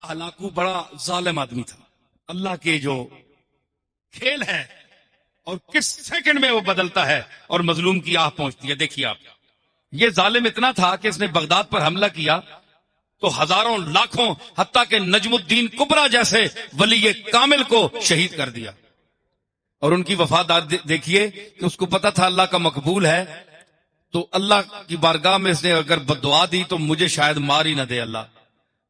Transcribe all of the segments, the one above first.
Hulagu بڑا ظالم آدمی تھا. اللہ کے جو کھیل ہے اور کس سیکنڈ میں وہ بدلتا ہے اور مظلوم کی آہ پہنچتی ہے. دیکھیے آپ, یہ ظالم اتنا تھا کہ اس نے بغداد پر حملہ کیا تو ہزاروں لاکھوں حتیٰ کہ نجم الدین کبرا جیسے ولی کامل کو شہید کر دیا. اور ان کی وفاداری دیکھیے کہ اس کو پتا تھا اللہ کا مقبول ہے, تو اللہ کی بارگاہ میں اس نے اگر بددعا دی تو مجھے شاید مار ہی نہ دے اللہ.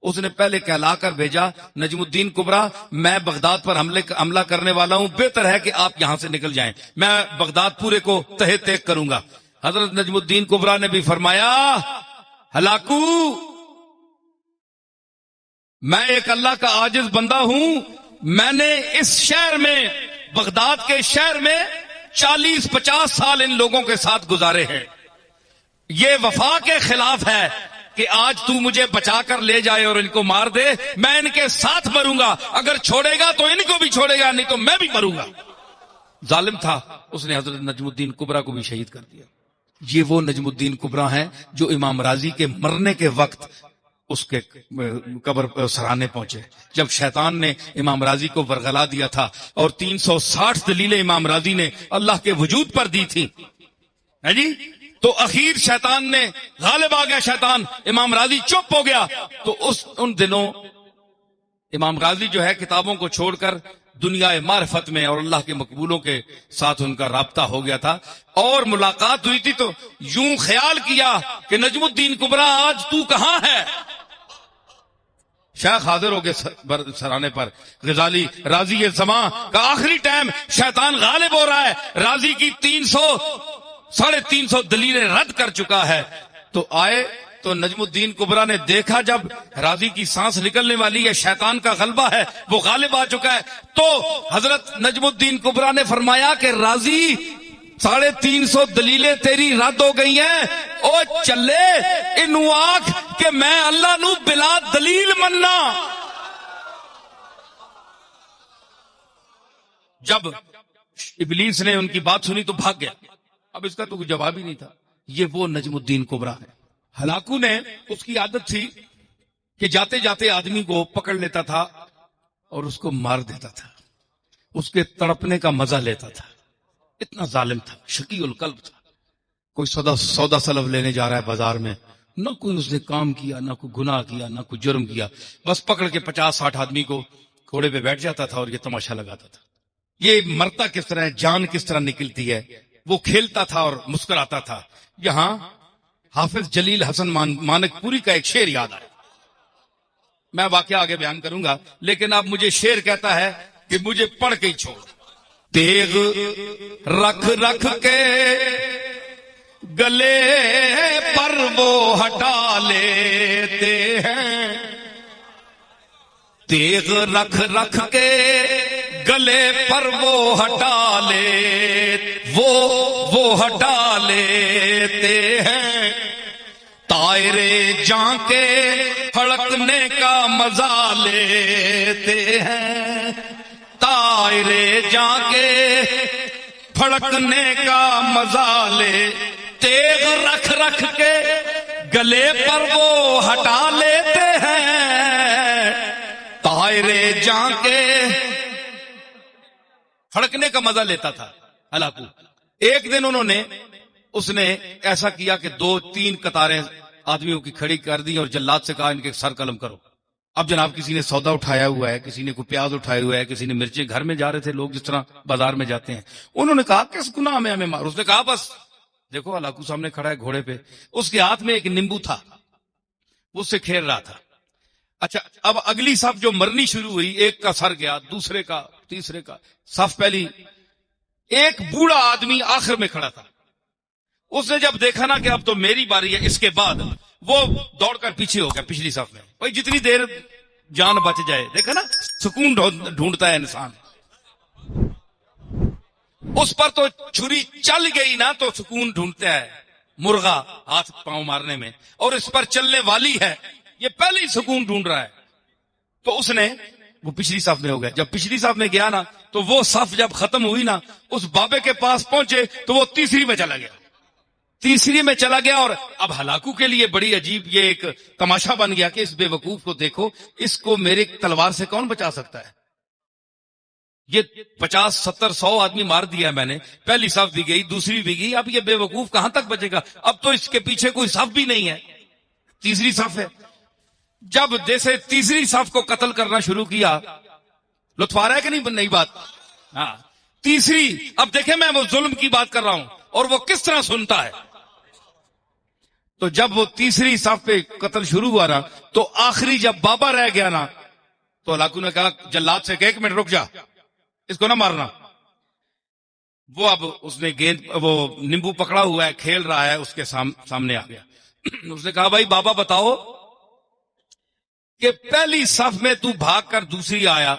اس نے پہلے کہلا کر بھیجا, نجم الدین کبرا میں بغداد پر حملہ کرنے والا ہوں, بہتر ہے کہ آپ یہاں سے نکل جائیں, میں بغداد پورے کو تہہ تیک کروں گا. حضرت نجم الدین کبرا نے بھی فرمایا, ہلاکو میں ایک اللہ کا عاجز بندہ ہوں, میں نے اس شہر میں بغداد کے شہر میں 40-50 سال ان لوگوں کے ساتھ گزارے ہیں. یہ وفا کے خلاف ہے کہ آج تو مجھے بچا کر لے جائے اور ان کو مار دے, میں ان کے ساتھ مروں گا, اگر چھوڑے گا تو ان کو بھی چھوڑے گا, نہیں تو میں بھی مروں گا. ظالم تھا, اس نے حضرت نجم الدین کبرا کو بھی شہید کر دیا. یہ وہ نجم الدین کبرا ہیں جو امام راضی کے مرنے کے وقت اس کے قبر سرانے پہنچے, جب شیطان نے امام راضی کو ورغلا دیا تھا اور 360 دلیلیں امام راضی نے اللہ کے وجود پر دی تھی جی, تو اخیر شیطان نے غالب آ گیا, شیطان, امام راضی چپ ہو گیا. تو ان دنوں امام راضی جو ہے کتابوں کو چھوڑ کر دنیا معرفت میں اور اللہ کے مقبولوں کے ساتھ ان کا رابطہ ہو گیا تھا, اور ملاقات ہوئی تھی تو یوں خیال کیا کہ نجم الدین کبرا آج تو کہاں ہے. شیخ حاضر ہو گئے سرانے پر, غزالی راضی زمان کا آخری ٹائم, شیطان غالب ہو رہا ہے, راضی کی 300-350 دلیلیں رد کر چکا ہے. تو آئے تو نجم الدین کبرا نے دیکھا جب راضی کی سانس نکلنے والی ہے, شیطان کا غلبہ ہے, وہ غالب آ چکا ہے, تو حضرت نجم الدین کبرا نے فرمایا کہ راضی 350 دلیلیں تیری رد ہو گئی ہیں, او چلے انو آنکھ کہ میں اللہ نو بلا دلیل مننا. جب ابلیس نے ان کی بات سنی تو بھاگ گیا, اب اس کا تو کوئی جواب ہی نہیں تھا. یہ وہ نجم الدین کبرا ہے. ہلاکو نے, اس کی عادت تھی کہ جاتے جاتے آدمی کو پکڑ لیتا تھا اور اس کو مار دیتا تھا, اس کے تڑپنے کا مزہ لیتا تھا. اتنا ظالم تھا, شقی القلب تھا. کوئی سودا سلب لینے جا رہا ہے بازار میں, نہ کوئی اس نے کام کیا, نہ کوئی گناہ کیا, نہ کوئی جرم کیا, بس پکڑ کے 50-60 آدمی کو گھوڑے پہ بیٹھ جاتا تھا اور یہ تماشا لگاتا تھا. یہ مرتا کس طرح ہے, جان کس طرح نکلتی ہے, وہ کھیلتا تھا اور مسکراتا تھا. یہاں حافظ جلیل حسن مانک پوری کا ایک شعر یاد آیا, میں واقعہ آگے بیان کروں گا, لیکن اب مجھے شعر کہتا ہے کہ مجھے پڑھ کے ہی چھوڑ. تیغ رکھ رکھ کے گلے پر وہ ہٹا لیتے ہیں, تیغ رکھ رکھ کے گلے پر وہ ہٹا لے, وہ ہٹا لیتے ہیں. طائرے جاں کے پھڑکنے کا مزہ لیتے ہیں, طائرے جاں کے پھڑکنے کا مزہ لے. تیغ رکھ رکھ کے گلے پر وہ ہٹا لیتے ہیں, طائرے جاں کے پھڑکنے کا مزہ لیتا تھا ہلاکو. ایک دن اس نے ایسا کیا کہ 2-3 قطاریں آدمیوں کی کھڑی کر دی اور جلاد سے کہا ان کے سر قلم کرو. اب جناب کسی نے سودا اٹھایا ہوا ہے, کسی نے کوئی پیاز اٹھائے ہوا ہے, کسی نے مرچیں, گھر میں جا رہے تھے لوگ جس طرح بازار میں جاتے ہیں. انہوں نے کہا کس گناہ میں ہمیں مار. اس نے کہا بس دیکھو ہلاکو سامنے کھڑا ہے گھوڑے پہ, اس کے ہاتھ میں ایک نیمبو تھا, اس سے کھیل رہا تھا. اچھا اب اگلی صف جو مرنی شروع ہوئی, ایک کا سر گیا, دوسرے کا, تیسرے کا. صف پہلی, ایک بوڑھا آدمی آخر میں کھڑا تھا. اس نے جب دیکھا نا کہ اب تو میری باری ہے, اس کے بعد وہ دوڑ کر پیچھے ہو گیا پچھلی صف میں. بھائی جتنی دیر جان بچ جائے, دیکھا نا سکون ڈھونڈتا ہے انسان. اس پر تو چھری چل گئی نا تو سکون ڈھونڈتا ہے مرغا ہاتھ پاؤں مارنے میں, اور اس پر چلنے والی ہے, یہ پہلے ہی سکون ڈھونڈ رہا ہے. تو اس نے وہ پچھلی صف میں ہو گیا. جب پچھلی صف میں گیا نا تو وہ صف جب ختم ہوئی نا, اس بابے کے پاس پہنچے تو وہ تیسری میں چلا گیا. تیسری میں چلا گیا، اور اب ہلاکو کے لیے بڑی عجیب یہ ایک تماشا بن گیا کہ اس بے وقوف کو دیکھو، اس کو میرے تلوار سے کون بچا سکتا ہے؟ یہ 50 70 100 آدمی مار دیا میں نے، پہلی صف بھی گئی، دوسری بھی گئی، اب یہ بے وقوف کہاں تک بچے گا؟ اب تو اس کے پیچھے کوئی صف بھی نہیں ہے، تیسری صف ہے۔ جب جیسے تیسری صف کو قتل کرنا شروع کیا، لطف آ رہا ہے کہ نہیں نئی بات؟ ہاں، تیسری، اب دیکھیں میں وہ ظلم کی بات کر رہا ہوں اور وہ کس طرح سنتا ہے۔ تو جب وہ تیسری صف پہ قتل شروع ہوا نا، تو آخری جب بابا رہ گیا نا، تو ہلاکو نے کہا جلاد سے کہ 1 منٹ رک جا، اس کو نہ مارنا۔ وہ اب اس نے گیند، وہ نیمبو پکڑا ہوا ہے، کھیل رہا ہے، اس کے سامنے آ گیا۔ اس نے کہا بھائی بابا بتاؤ کہ پہلی صف میں تو بھاگ کر دوسری آیا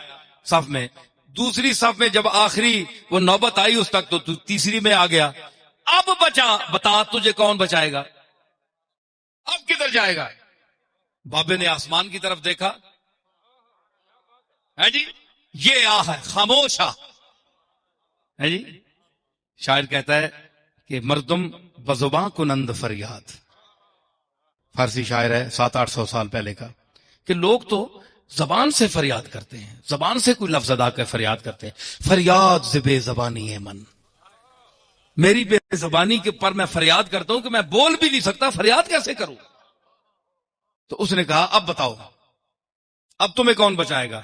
صف میں، دوسری صف میں جب آخری وہ نوبت آئی اس تک تو تو تیسری میں آ گیا، اب بتا تجھے کون بچائے گا؟ اب کدھر جائے گا؟ بابے نے آسمان کی طرف دیکھا، ہے جی یہ آہ ہے، خاموش آہ ہے جی۔ شاعر کہتا ہے کہ مردم بزباں کنند فریاد، فارسی شاعر ہے 700-800 سال پہلے کا، کہ لوگ تو زبان سے فریاد کرتے ہیں، زبان سے کوئی لفظ ادا کر فریاد کرتے ہیں۔ فریاد سے بے زبانی ہے من، میری بے زبانی کے پر میں فریاد کرتا ہوں کہ میں بول بھی نہیں سکتا، فریاد کیسے کروں؟ تو اس نے کہا اب بتاؤ، اب تمہیں کون بچائے گا؟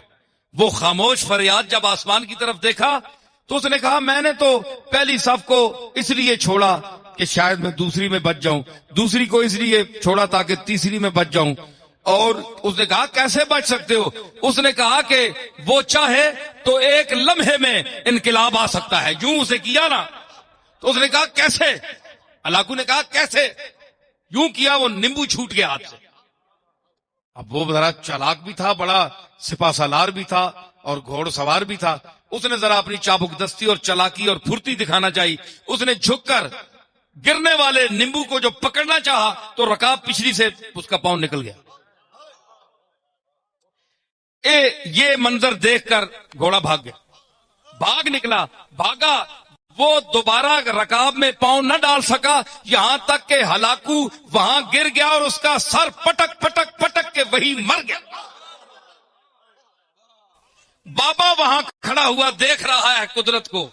وہ خاموش فریاد جب آسمان کی طرف دیکھا تو اس نے کہا میں نے تو پہلی صف کو اس لیے چھوڑا کہ شاید میں دوسری میں بچ جاؤں، دوسری کو اس لیے چھوڑا تاکہ تیسری میں بچ جاؤں۔ اور اس نے کہا کیسے بچ سکتے ہو؟ اس نے کہا کہ وہ چاہے تو ایک لمحے میں انقلاب آ سکتا ہے، یوں اسے کیا نا۔ تو اس نے کہا کیسے؟ ہلاکو نے کہا کیسے؟ یوں کیا، وہ نیمبو چھوٹ گیا ہاتھ سے۔ اب وہ ذرا چالاک بھی تھا، بڑا سپہ سالار بھی تھا اور گھوڑ سوار بھی تھا، اس نے ذرا اپنی چابک دستی اور چالاکی اور پھرتی دکھانا چاہی، اس نے جھک کر گرنے والے نیمبو کو جو پکڑنا چاہا تو رکاب پچھلی سے اس کا پاؤں نکل گیا۔ یہ منظر دیکھ کر گھوڑا بھاگ گیا، بھاگ نکلا، بھاگا، وہ دوبارہ رکاب میں پاؤں نہ ڈال سکا، یہاں تک کہ ہلاکو وہاں گر گیا اور اس کا سر پٹک پٹک پٹک کے وہی مر گیا۔ بابا وہاں کھڑا ہوا دیکھ رہا ہے قدرت کو،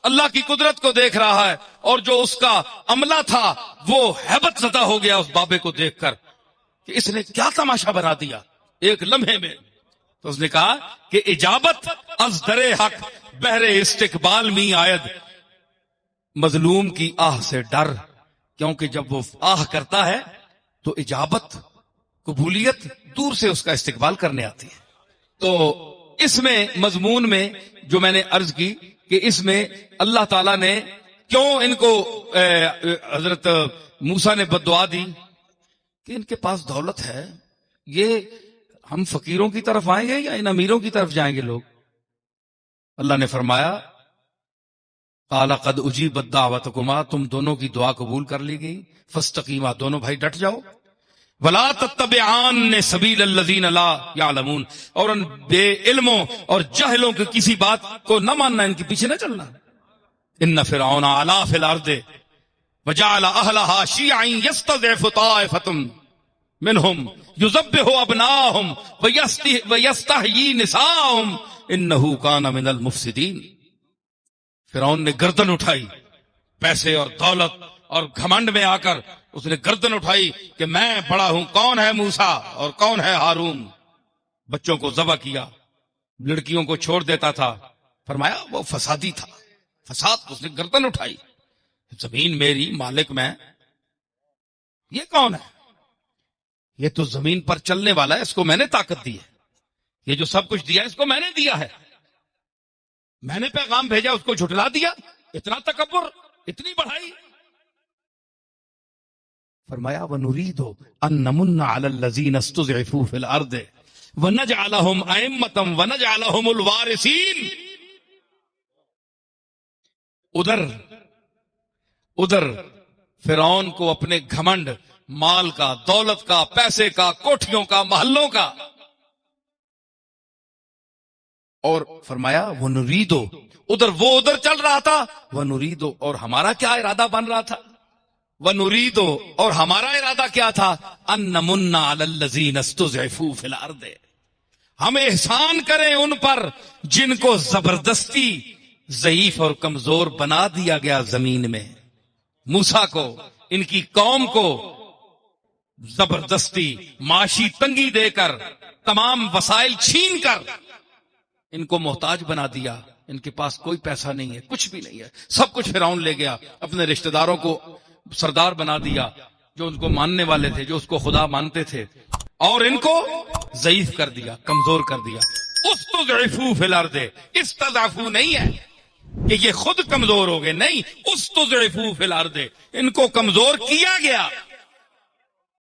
اللہ کی قدرت کو دیکھ رہا ہے، اور جو اس کا عملہ تھا وہ ہیبت زدہ ہو گیا اس بابے کو دیکھ کر کہ اس نے کیا تماشا بنا دیا ایک لمحے میں۔ تو اس نے کہا کہ اجابت از در حق بہر استقبال می آید، مظلوم کی آہ سے ڈر، کیونکہ جب وہ آہ کرتا ہے تو اجابت، قبولیت دور سے اس کا استقبال کرنے آتی ہے۔ تو اس میں مضمون میں جو میں نے عرض کی کہ اس میں اللہ تعالیٰ نے کیوں ان کو حضرت موسیٰ نے بددعا دی کہ ان کے پاس دولت ہے، یہ ہم فقیروں کی طرف آئیں گے یا ان امیروں کی طرف جائیں گے لوگ؟ اللہ نے فرمایا قال قد اجیبت دعوتکما، تم دونوں کی دعا قبول کر لی گئی، فاستقیما، دونوں بھائی ڈٹ جاؤ، ولا تتبعان سبیل الذین لا یعلمون، اور ان بے علموں اور جاہلوں کے کسی بات کو نہ ماننا، ان کے پیچھے نہ چلنا۔ ان فرعون علا فی الارض وجعل اہلہا شیعا یستضعف طائفۃ منہم یذبح ابناءہم ویستحیی نساءہم انہ کان من المفسدین۔ فرعون نے گردن اٹھائی، پیسے اور دولت اور گھمنڈ میں آ کر اس نے گردن اٹھائی کہ میں بڑا ہوں، کون ہے موسیٰ اور کون ہے ہارون۔ بچوں کو ذبح کیا، لڑکیوں کو چھوڑ دیتا تھا، فرمایا وہ فسادی تھا، فساد، اس نے گردن اٹھائی، زمین میری، مالک میں، یہ کون ہے؟ یہ تو زمین پر چلنے والا ہے، اس کو میں نے طاقت دی ہے، یہ جو سب کچھ دیا ہے اس کو میں نے دیا ہے، میں نے پیغام بھیجا اس کو جھٹلا دیا، اتنا تکبر، اتنی بڑائی۔ فرمایا وَنُرِيدُ أَن نَّمُنَّ عَلَى الَّذِينَ اسْتُضْعِفُوا فِي الْأَرْضِ وَنَجْعَلَهُمْ أَئِمَّةً وَنَجْعَلَهُمُ الْوَارِثِينَ۔ ادھر فرعون کو اپنے گھمنڈ، مال کا، دولت کا، پیسے کا، کوٹھیوں کا، محلوں کا، اور فرمایا وَنُرِيدُ، ادھر چل رہا تھا، وَنُرِيدُ، اور ہمارا کیا ارادہ بن رہا تھا، وَنُرِيدُ، اور ہمارا ارادہ کیا تھا، أَن نَمُنَّ عَلَى الَّذِينَ اسْتُضْعِفُوا فِي الْأَرْضِ، ہم احسان کریں ان پر جن کو زبردستی ضعیف اور کمزور بنا دیا گیا زمین میں. موسیٰ کو، ان کی قوم کو زبردستی معاشی تنگی دے کر، تمام وسائل چھین کر ان کو محتاج بنا دیا. ان کے پاس کوئی پیسہ نہیں ہے، کچھ بھی نہیں ہے، سب کچھ فرعون لے گیا. اپنے رشتہ داروں کو سردار بنا دیا جو ان کو ماننے والے تھے، جو اس کو خدا مانتے تھے، اور ان کو ضعیف کر دیا، کمزور کر دیا. استضعفوا فی الارض، استضعفوا نہیں ہے کہ یہ خود کمزور ہو گئے، نہیں، استضعفوا فی الارض، ان کو کمزور کیا گیا